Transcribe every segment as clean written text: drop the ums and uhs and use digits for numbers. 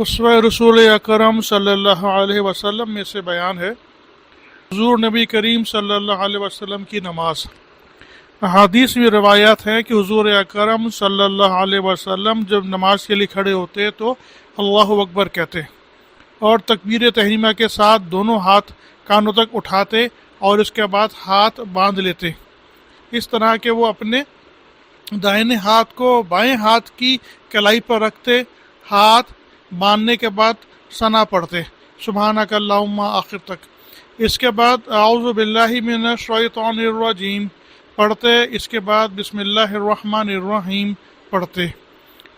اسوہ رسول اکرم صلی اللہ علیہ وسلم میں سے بیان ہے حضور نبی کریم صلی اللہ علیہ وسلم کی نماز۔ احادیث میں روایات ہیں کہ حضور اکرم صلی اللہ علیہ وسلم جب نماز کے لیے کھڑے ہوتے تو اللہ اکبر کہتے اور تکبیر تحریمہ کے ساتھ دونوں ہاتھ کانوں تک اٹھاتے اور اس کے بعد ہاتھ باندھ لیتے، اس طرح کہ وہ اپنے دائیں ہاتھ کو بائیں ہاتھ کی کلائی پر رکھتے، ہاتھ باندھنے کے بعد ثنا پڑھتے سبحانک اللہم آخر تک۔ اس کے بعد اعوذ باللہ من الشیطان الرجیم پڑھتے، اس کے بعد بسم اللہ الرحمن الرحیم پڑھتے،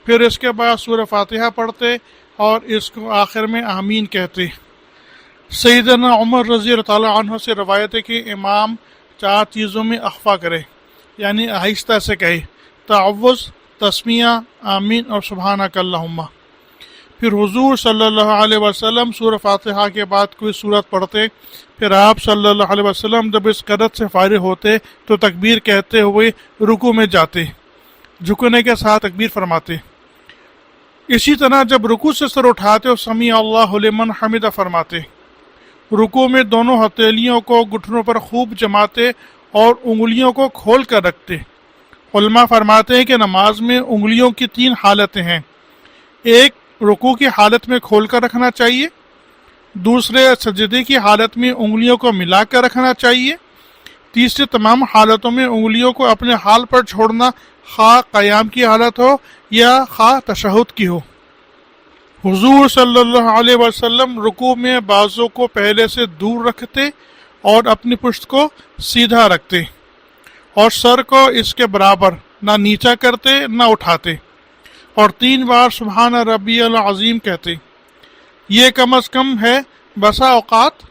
پھر اس کے بعد سورہ فاتحہ پڑھتے اور اس کو آخر میں آمین کہتے۔ سیدنا عمر رضی اللہ تعالیٰ عنہ سے روایت ہے کہ امام 4 چیزوں میں اخفا کرے، یعنی آہستہ سے کہے، تعوذ، تسمیہ، آمین اور سبحانک اللہم۔ پھر حضور صلی اللہ علیہ وسلم سورہ فاتحہ کے بعد کوئی سورت پڑھتے، پھر آپ صلی اللہ علیہ وسلم جب اس قرت سے فارغ ہوتے تو تکبیر کہتے ہوئے رکوع میں جاتے، جھکنے کے ساتھ تکبیر فرماتے۔ اسی طرح جب رکوع سے سر اٹھاتے اور سمیع اللہ لمن حمدہ فرماتے۔ رکوع میں دونوں ہتھیلیوں کو گھٹنوں پر خوب جماتے اور انگلیوں کو کھول کر رکھتے۔ علماء فرماتے ہیں کہ نماز میں انگلیوں کی 3 حالتیں ہیں، ایک رکوع کی حالت میں کھول کر رکھنا چاہیے، دوسرے سجدے کی حالت میں انگلیوں کو ملا کر رکھنا چاہیے، تیسری تمام حالتوں میں انگلیوں کو اپنے حال پر چھوڑنا، خواہ قیام کی حالت ہو یا خواہ تشہد کی ہو۔ حضور صلی اللہ علیہ وسلم رکوع میں بازوں کو پہلے سے دور رکھتے اور اپنی پشت کو سیدھا رکھتے اور سر کو اس کے برابر نہ نیچا کرتے نہ اٹھاتے، اور 3 بار سبحان ربی العظیم کہتے۔ یہ کم از کم ہے، بسا اوقات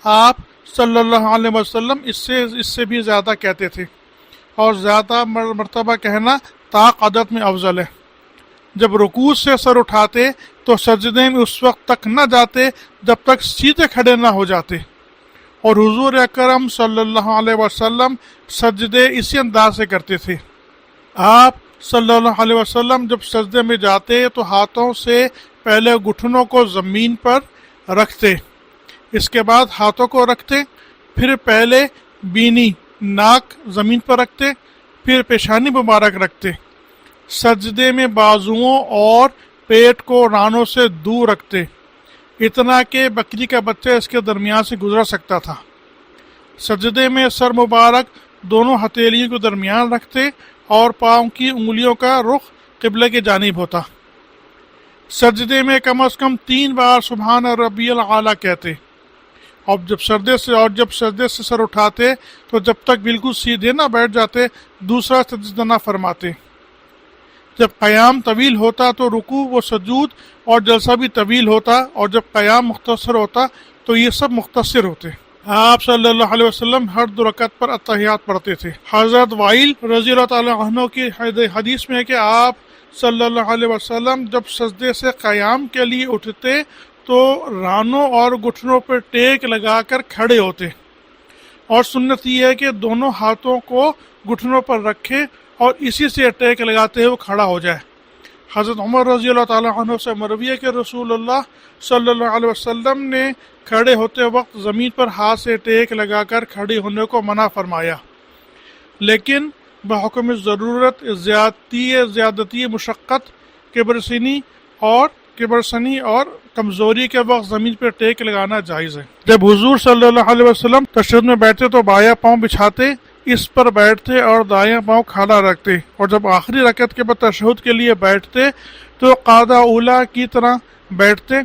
آپ صلی اللہ علیہ وسلم اس سے بھی زیادہ کہتے تھے، اور زیادہ مرتبہ کہنا طاق عدد میں افضل ہے۔ جب رکوع سے سر اٹھاتے تو سجدے میں اس وقت تک نہ جاتے جب تک سیدھے کھڑے نہ ہو جاتے، اور حضور اکرم صلی اللہ علیہ وسلم سجدے اسی انداز سے کرتے تھے۔ آپ صلی اللہ علیہ وسلم جب سجدے میں جاتے تو ہاتھوں سے پہلے گھٹنوں کو زمین پر رکھتے، اس کے بعد ہاتھوں کو رکھتے، پھر پہلے بینی ناک زمین پر رکھتے، پھر پیشانی مبارک رکھتے۔ سجدے میں بازوؤں اور پیٹ کو رانوں سے دور رکھتے، اتنا کہ بکری کا بچہ اس کے درمیان سے گزر سکتا تھا۔ سجدے میں سر مبارک دونوں ہتھیلیوں کے درمیان رکھتے اور پاؤں کی انگلیوں کا رخ قبلے کی جانب ہوتا۔ سجدے میں کم از کم 3 بار سبحان ربی الاعلیٰ کہتے، اور جب سجدے سے سر اٹھاتے تو جب تک بالکل سیدھے نہ بیٹھ جاتے دوسرا سجدہ نہ فرماتے۔ جب قیام طویل ہوتا تو رکوع و سجود اور جلسہ بھی طویل ہوتا، اور جب قیام مختصر ہوتا تو یہ سب مختصر ہوتے۔ آپ صلی اللہ علیہ وسلم ہر 2 رکعت پر اتحیات پڑھتے تھے۔ حضرت وائل رضی اللہ تعالیٰ عنہ کی حدیث میں ہے کہ آپ صلی اللہ علیہ وسلم جب سجدے سے قیام کے لیے اٹھتے تو رانوں اور گھٹنوں پر ٹیک لگا کر کھڑے ہوتے، اور سنت یہ ہے کہ دونوں ہاتھوں کو گھٹنوں پر رکھے اور اسی سے ٹیک لگاتے ہوئے کھڑا ہو جائے۔ حضرت عمر رضی اللہ تعالیٰ عنہ سے مروی ہے کہ رسول اللہ صلی اللہ علیہ وسلم نے کھڑے ہوتے وقت زمین پر ہاتھ سے ٹیک لگا کر کھڑے ہونے کو منع فرمایا، لیکن بحکم ضرورت زیادتی مشقت کبرسنی اور کمزوری کے وقت زمین پر ٹیک لگانا جائز ہے۔ جب حضور صلی اللہ علیہ وسلم تشہد میں بیٹھتے تو بایاں پاؤں بچھاتے، اس پر بیٹھتے اور دایاں پاؤں کھڑا رکھتے، اور جب آخری رکعت کے بعد تشہد کے لیے بیٹھتے تو قاعدہ اولیٰ کی طرح بیٹھتے،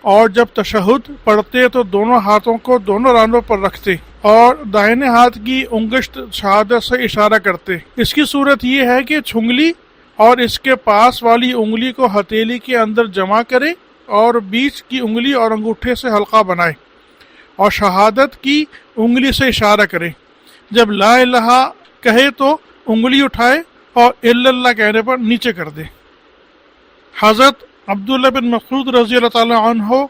اور جب تشہد پڑھتے تو دونوں ہاتھوں کو دونوں رانوں پر رکھتے اور دائیں ہاتھ کی انگشت شہادت سے اشارہ کرتے۔ اس کی صورت یہ ہے کہ چھنگلی اور اس کے پاس والی انگلی کو ہتھیلی کے اندر جمع کرے اور بیچ کی انگلی اور انگوٹھے سے حلقہ بنائے اور شہادت کی انگلی سے اشارہ کرے۔ جب لا الہ کہے تو انگلی اٹھائے اور الا اللہ کہنے پر نیچے کر دے۔ حضرت عبداللہ بن مسعود رضی اللہ تعالیٰ عنہ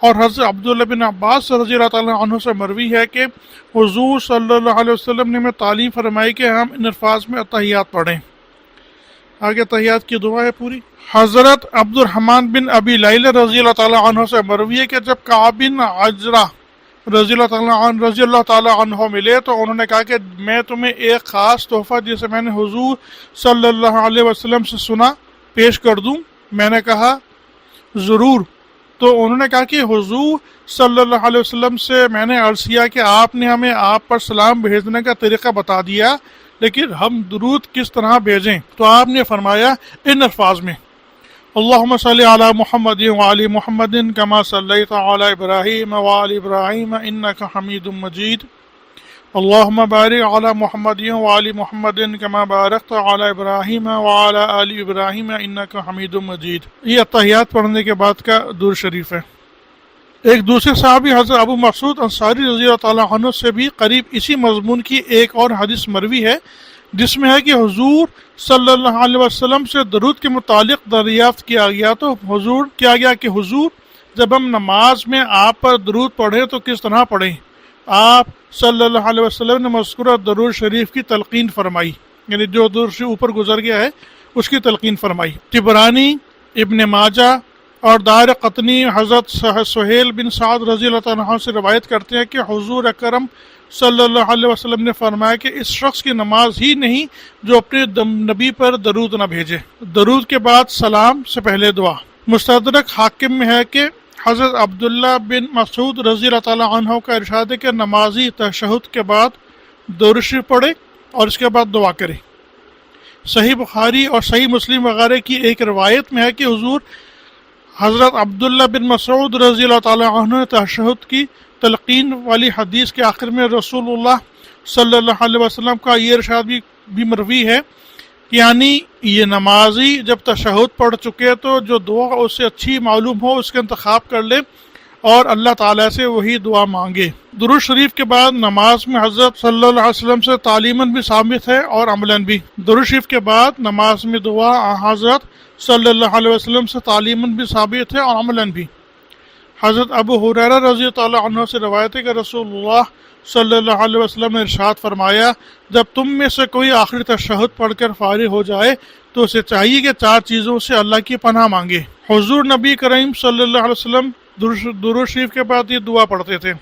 اور حضرت عبداللہ بن عباس رضی اللہ تعالیٰ عنہ سے مروی ہے کہ حضور صلی اللہ علیہ وسلم نے ہمیں تعلیم فرمائی کہ ہم ان الفاظ میں اتحیات پڑھیں۔ آگے تحیات کی دعا ہے پوری۔ حضرت عبد الرحمن بن ابی لیلہ رضی اللہ تعالیٰ عنہ سے مروی ہے کہ جب کعب بن عجرہ رضی اللہ تعالیٰ عنہ ملے تو انہوں نے کہا کہ میں تمہیں ایک خاص تحفہ جسے میں نے حضور صلی اللہ علیہ وسلم سے سنا پیش کر دوں۔ میں نے کہا ضرور۔ تو انہوں نے کہا کہ حضور صلی اللہ علیہ وسلم سے میں نے عرض کیا کہ آپ نے ہمیں آپ پر سلام بھیجنے کا طریقہ بتا دیا، لیکن ہم درود کس طرح بھیجیں؟ تو آپ نے فرمایا ان الفاظ میں: اللہم صلی علی محمد وعلی محمد کما صلیت علی ابراہیم وعلی ابراہیم انک حمید مجید، اللہم بارک علی محمد وعلی محمد کما بارکت علی ابراہیم وعلی آل ابراہیم انک حمید مجید۔ یہ اتحیات پڑھنے کے بعد کا درود شریف ہے۔ ایک دوسرے صحابی حضرت ابو مسعود انصاری رضی اللہ تعالیٰ عنہ سے بھی قریب اسی مضمون کی ایک اور حدیث مروی ہے، جس میں ہے کہ حضور صلی اللہ علیہ وسلم سے درود کے متعلق دریافت کیا گیا کہ حضور جب ہم نماز میں آپ پر درود پڑھیں تو کس طرح پڑھیں؟ آپ صلی اللہ علیہ وسلم نے مذکورہ درود شریف کی تلقین فرمائی، یعنی جو درود شریف اوپر گزر گیا ہے اس کی تلقین فرمائی۔ طبرانی، ابن ماجہ اور دار قطنی حضرت سہیل بن سعد رضی اللہ تعالیٰ عنہ سے روایت کرتے ہیں کہ حضور اکرم صلی اللہ علیہ وسلم نے فرمایا کہ اس شخص کی نماز ہی نہیں جو اپنے نبی پر درود نہ بھیجے۔ درود کے بعد سلام سے پہلے دعا۔ مستدرک حاکم میں ہے کہ حضرت عبداللہ بن مسعود رضی اللہ تعالیٰ عنہ کا ارشاد ہے کہ نمازی تشہد کے بعد درود شریف پڑھے اور اس کے بعد دعا کرے۔ صحیح بخاری اور صحیح مسلم وغیرہ کی ایک روایت میں ہے کہ حضور حضرت عبداللہ بن مسعود رضی اللہ تعالیٰ عنہ نے تشہد کی تلقین والی حدیث کے آخر میں رسول اللہ صلی اللہ علیہ وسلم کا یہ ارشاد بھی مروی ہے، یعنی یہ نمازی جب تشہد پڑھ چکے تو جو دعا اس سے اچھی معلوم ہو اس کا انتخاب کر لے اور اللہ تعالیٰ سے وہی دعا مانگے۔ درود شریف کے بعد نماز میں حضرت صلی اللہ علیہ وسلم سے تعلیماً بھی ثابت ہے اور عملاً بھی۔ درود شریف کے بعد نماز میں دعا حضرت صلی اللہ علیہ وسلم سے تعلیماً بھی ثابت ہے اور عملاً بھی۔ حضرت ابو ہریرہ رضی اللہ عنہ سے روایت ہے کہ رسول اللہ صلی اللہ علیہ وسلم نے ارشاد فرمایا جب تم میں سے کوئی آخری تشہد پڑھ کر فارغ ہو جائے تو اسے چاہیے کہ 4 چیزوں سے اللہ کی پناہ مانگے۔ حضور نبی کریم صلی اللہ علیہ وسلم درود شریف کے بعد یہ دعا پڑھتے تھے: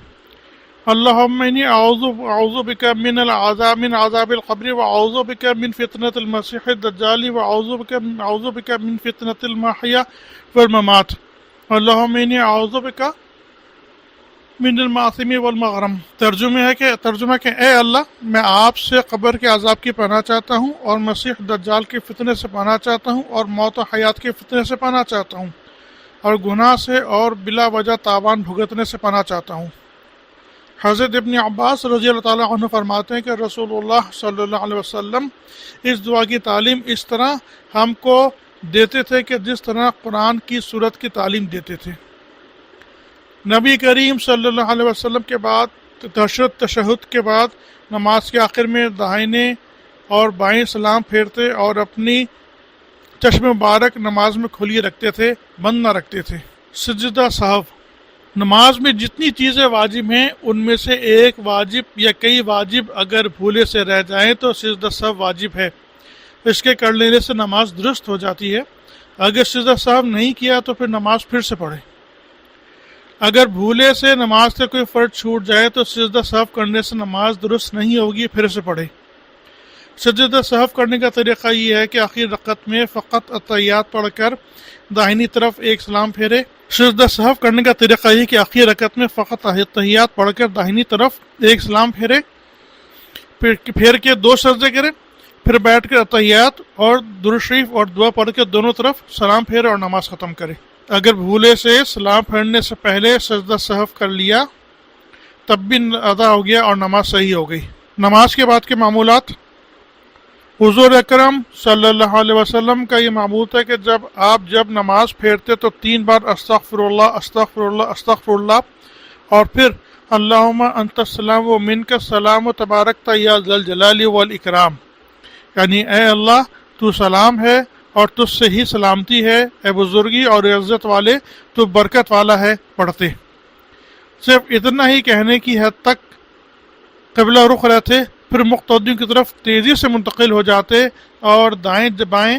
اللہم انی اعوذ بک من عذاب القبر واعوذ بک من فتنۃ المسیح الدجال واعوذ بک من فتنۃ المحیا والممات، اللہم انی اعوذ بک من المعاصم والمغرم۔ ترجمہ کہ اے اللہ میں آپ سے قبر کے عذاب کی پناہ چاہتا ہوں اور مسیح دجال کے فتنے سے پناہ چاہتا ہوں اور موت و حیات کے فتنے سے پناہ چاہتا ہوں اور گناہ سے اور بلا وجہ تاوان بھگتنے سے پناہ چاہتا ہوں۔ حضرت ابن عباس رضی اللہ تعالیٰ عنہ فرماتے ہیں کہ رسول اللہ صلی اللہ علیہ وسلم اس دعا کی تعلیم اس طرح ہم کو دیتے تھے کہ جس طرح قرآن کی سورت کی تعلیم دیتے تھے۔ نبی کریم صلی اللہ علیہ وسلم کے بعد تشہد کے بعد نماز کے آخر میں داہنے اور بائیں سلام پھیرتے اور اپنی چشم مبارک نماز میں کھلی رکھتے تھے، بند نہ رکھتے تھے۔ سجدہ سہو۔ نماز میں جتنی چیزیں واجب ہیں ان میں سے ایک واجب یا کئی واجب اگر بھولے سے رہ جائیں تو سجدہ سہو واجب ہے، اس کے کر لینے سے نماز درست ہو جاتی ہے۔ اگر سجدہ سہو نہیں کیا تو پھر نماز پھر سے پڑھیں۔ اگر بھولے سے نماز سے کوئی فرض چھوٹ جائے تو سجدہ سہو کرنے سے نماز درست نہیں ہوگی، پھر سے پڑھیں۔ سجدہ سہو کرنے کا طریقہ یہ ہے کہ آخری رکعت میں فقط اتحیات پڑھ کر داہنی طرف ایک سلام پھیرے۔ سجدہ سہو کرنے کا طریقہ یہ کہ آخری رکعت میں فقط اتحیات پڑھ کر داہنی طرف ایک سلام پھیرے، پھیر کے 2 سجدے کرے، پھر بیٹھ کر اتحیات اور درود شریف اور دعا پڑھ کے دونوں طرف سلام پھیرے اور نماز ختم کرے۔ اگر بھولے سے سلام پھیرنے سے پہلے سجدہ سہو کر لیا تب بھی ادا ہو گیا اور نماز صحیح ہو گئی۔ نماز کے بعد کے معمولات۔ حضور اکرم صلی اللہ علیہ وسلم کا یہ معمول ہے کہ جب نماز پھیرتے تو 3 بار استغفر اللہ استغفر اللہ استغفر اللہ اور پھر اللہم انت السلام و منک السلام و تبارکت یا ذا الجلال والاکرام، یعنی اے اللہ تو سلام ہے اور تجھ سے ہی سلامتی ہے، اے بزرگی اور عزت والے تو برکت والا ہے پڑھتے۔ صرف اتنا ہی کہنے کی حد تک قبلہ رخ رہتے، پھر مقتدیوں کی طرف تیزی سے منتقل ہو جاتے اور دائیں بائیں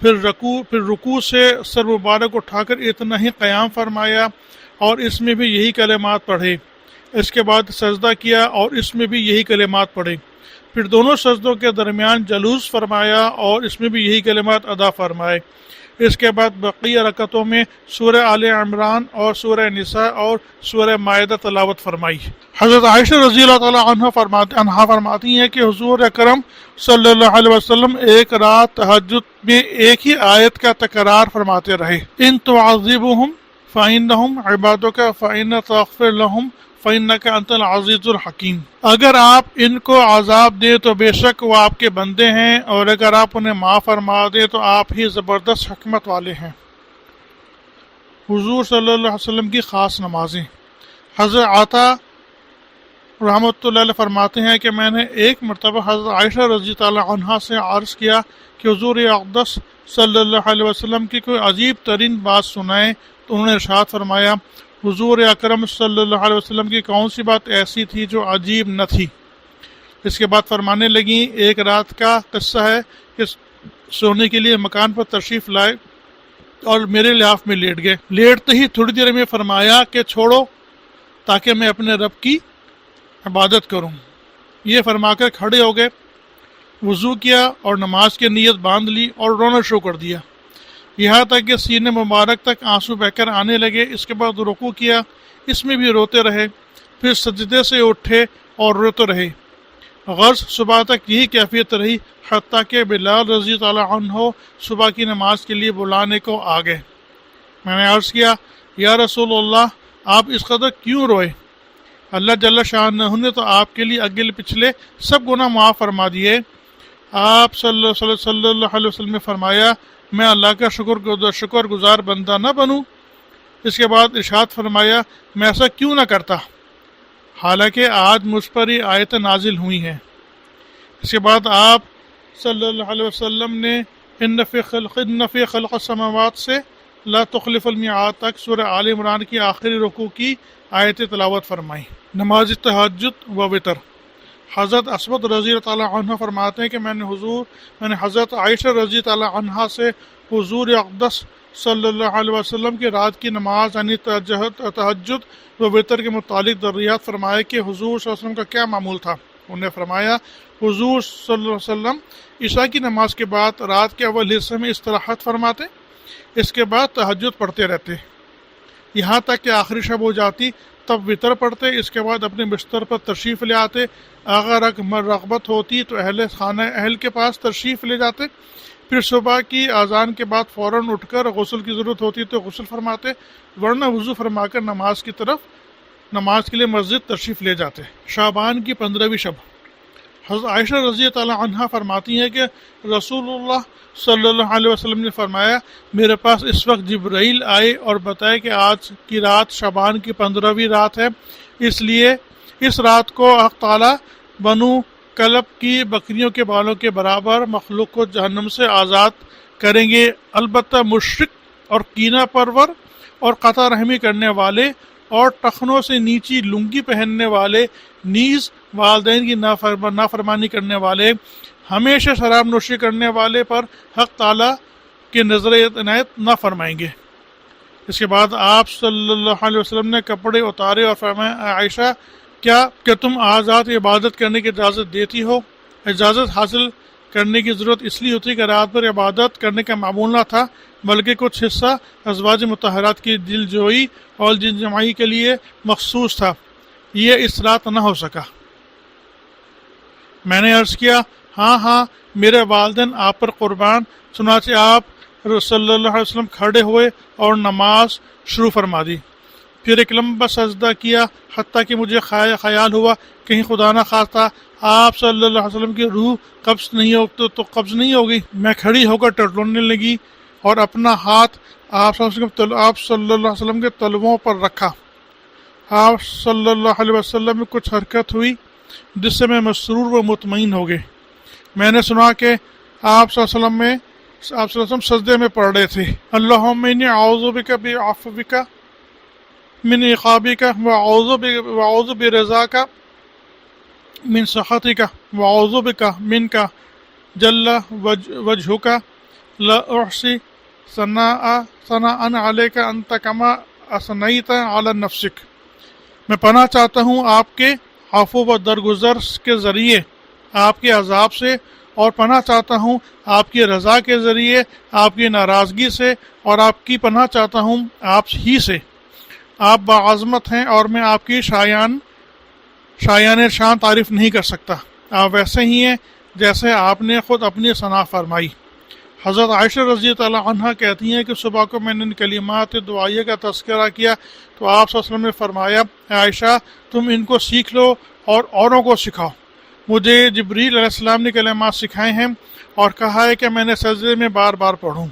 پھر رکوع سے سر مبارک اٹھا کر اتنا ہی قیام فرمایا اور اس میں بھی یہی کلمات پڑھے، اس کے بعد سجدہ کیا اور اس میں بھی یہی کلمات پڑھے، پھر دونوں سجدوں کے درمیان جلوس فرمایا اور اس میں بھی یہی کلمات ادا فرمائے، اس کے بعد بقیہ رکعتوں میں سورہ آل عمران اور سورہ نساء اور سورہ مائدہ تلاوت فرمائی۔ حضرت عائشہ رضی اللہ تعالی عنہا فرماتی ہیں کہ حضور اکرم صلی اللہ علیہ وسلم ایک رات تہجد میں ایک ہی آیت کا تکرار فرماتے رہے، ان تعذبہم فإنہم عبادک فإن تغفر لہم فإنک انت العزیز الحکیم، اگر آپ ان کو عذاب دیں تو بے شک وہ آپ کے بندے ہیں، اور اگر آپ انہیں معاف فرما دیں تو آپ ہی زبردست حکمت والے ہیں۔ حضور صلی اللہ علیہ وسلم کی خاص نمازیں۔ حضرت عطا رحمۃ اللہ علیہ فرماتے ہیں کہ میں نے ایک مرتبہ حضرت عائشہ رضی اللہ عنہا سے عرض کیا کہ حضور اقدس صلی اللہ علیہ وسلم کی کوئی عجیب ترین بات سنائیں، تو انہوں نے ارشاد فرمایا، حضور اکرم صلی اللہ علیہ وسلم کی کون سی بات ایسی تھی جو عجیب نہ تھی؟ اس کے بعد فرمانے لگیں، ایک رات کا قصہ ہے کہ سونے کے لیے مکان پر تشریف لائے اور میرے لحاف میں لیٹ گئے، لیٹتے ہی تھوڑی دیر میں فرمایا کہ چھوڑو تاکہ میں اپنے رب کی عبادت کروں، یہ فرما کر کھڑے ہو گئے، وضو کیا اور نماز کی نیت باندھ لی اور رونا شروع کر دیا، یہاں تک کہ سینے مبارک تک آنسو بہ کر آنے لگے، اس کے بعد رکوع کیا، اس میں بھی روتے رہے، پھر سجدے سے اٹھے اور روتے رہے، غرض صبح تک یہی کیفیت رہی، حتیٰ کہ بلال رضی اللہ عنہ صبح کی نماز کے لیے بلانے کو آ گئے۔ میں نے عرض کیا، یا رسول اللہ، آپ اس قدر کیوں روئے؟ اللہ جل شانہ نے تو آپ کے لیے اگلے پچھلے سب گناہ معاف فرما دیے۔ آپ صلی اللہ علیہ وسلم نے فرمایا، میں اللہ کا شکر گزار بندہ نہ بنوں؟ اس کے بعد ارشاد فرمایا، میں ایسا کیوں نہ کرتا، حالانکہ آج مجھ پر یہ آیتیں نازل ہوئی ہیں۔ اس کے بعد آپ صلی اللہ علیہ وسلم نے ان فی خلق السماوات سے لا تخلف المیعاد تک سورہ آل عمران کی آخری رکوع کی آیت تلاوت فرمائی۔ نماز تہجد و وتر۔ حضرت اسود رضی اللہ تعالیٰ عنہ فرماتے ہیں کہ میں نے حضرت عائشہ رضی اللہ عنہا سے حضور اقدس صلی اللہ علیہ وسلم کی رات کی نماز یعنی تہجد و وتر کے متعلق دریافت فرمایا کہ حضور صلی اللہ علیہ وسلم کا کیا معمول تھا۔ انہوں نے فرمایا، حضور صلی اللہ علیہ وسلم عشاء کی نماز کے بعد رات کے اول حصے میں استراحت فرماتے، اس کے بعد تہجد پڑھتے رہتے یہاں تک کہ آخری شب ہو جاتی، تب وطر پڑھتے، اس کے بعد اپنے بستر پر تشریف لے آتے، اگر رغبت ہوتی تو اہل کے پاس تشریف لے جاتے، پھر صبح کی اذان کے بعد فوراً اٹھ کر غسل کی ضرورت ہوتی تو غسل فرماتے، ورنہ وضو فرما کر نماز کے لیے مسجد تشریف لے جاتے۔ شعبان کی 15ویں شب۔ حضرت عائشہ رضی اللہ عنہا فرماتی ہیں کہ رسول اللہ صلی اللہ علیہ وسلم نے فرمایا، میرے پاس اس وقت جبرائیل آئے اور بتائے کہ آج کی رات شعبان کی 15ویں رات ہے، اس لیے اس رات کو حق تعالیٰ بنو کلب کی بکریوں کے بالوں کے برابر مخلوق کو جہنم سے آزاد کریں گے، البتہ مشرک اور کینہ پرور اور قطع رحمی کرنے والے اور ٹخنوں سے نیچی لنگی پہننے والے، نیز والدین کی نافرمانی کرنے والے، ہمیشہ شراب نوشی کرنے والے پر حق تعالیٰ کی نظر عنایت نہ فرمائیں گے۔ اس کے بعد آپ صلی اللہ علیہ وسلم نے کپڑے اتارے اور فرمایا، عائشہ کیا کہ تم آزاد عبادت کرنے کی اجازت دیتی ہو؟ اجازت حاصل کرنے کی ضرورت اس لیے ہوتی کہ رات بھر عبادت کرنے کا معمول نہ تھا، بلکہ کچھ حصہ ازواج مطہرات کی دل جوئی اور جن جماعی کے لیے مخصوص تھا، یہ اس رات نہ ہو سکا۔ میں نے عرض کیا، ہاں میرے والدین آپ پر قربان، چنانچہ آپ صلی اللہ علیہ وسلم کھڑے ہوئے اور نماز شروع فرما دی، پھر ایک لمبا سجدہ کیا، حتیٰ کہ مجھے خیال ہوا کہیں خدا نہ خواستہ آپ صلی اللہ علیہ وسلم کی روح قبض نہیں ہوگی۔ میں کھڑی ہو کر ٹٹولنے لگی اور اپنا ہاتھ آپ صلی اللہ علیہ وسلم کے تلووں پر رکھا۔ آپ صلی اللہ علیہ وسلم میں کچھ حرکت ہوئی جس سے میں مسرور و مطمئن ہو گئے۔ میں نے سنا کہ آپ صلی اللہ علیہ وسلم سجدے میں پڑھ رہے تھے، اللہم انی اعوذ بک بعفوک من عقابک واعوذ برضاک من سخطک واعوذ بک منک جل وجہک لا احصی ثناء علیک انت کما اثنیت علی نفسک، میں پناہ چاہتا ہوں آپ کے عفو و درگزر کے ذریعے آپ کے عذاب سے، اور پناہ چاہتا ہوں آپ کی رضا کے ذریعے آپ کی ناراضگی سے، اور آپ کی پناہ چاہتا ہوں آپ ہی سے۔ آپ باعظمت ہیں اور میں آپ کی شایان شان تعریف نہیں کر سکتا، آپ ویسے ہی ہیں جیسے آپ نے خود اپنی ثنا فرمائی۔ حضرت عائشہ رضی اللہ عنہ کہتی ہیں کہ صبح کو میں نے ان کلمات دعائیہ کا تذکرہ کیا تو آپ صلی اللہ علیہ وسلم نے فرمایا، اے عائشہ تم ان کو سیکھ لو اور اوروں کو سکھاؤ۔ مجھے جبریل علیہ السلام نے کلمات سکھائے ہیں اور کہا ہے کہ میں نے سجدے میں بار بار پڑھوں۔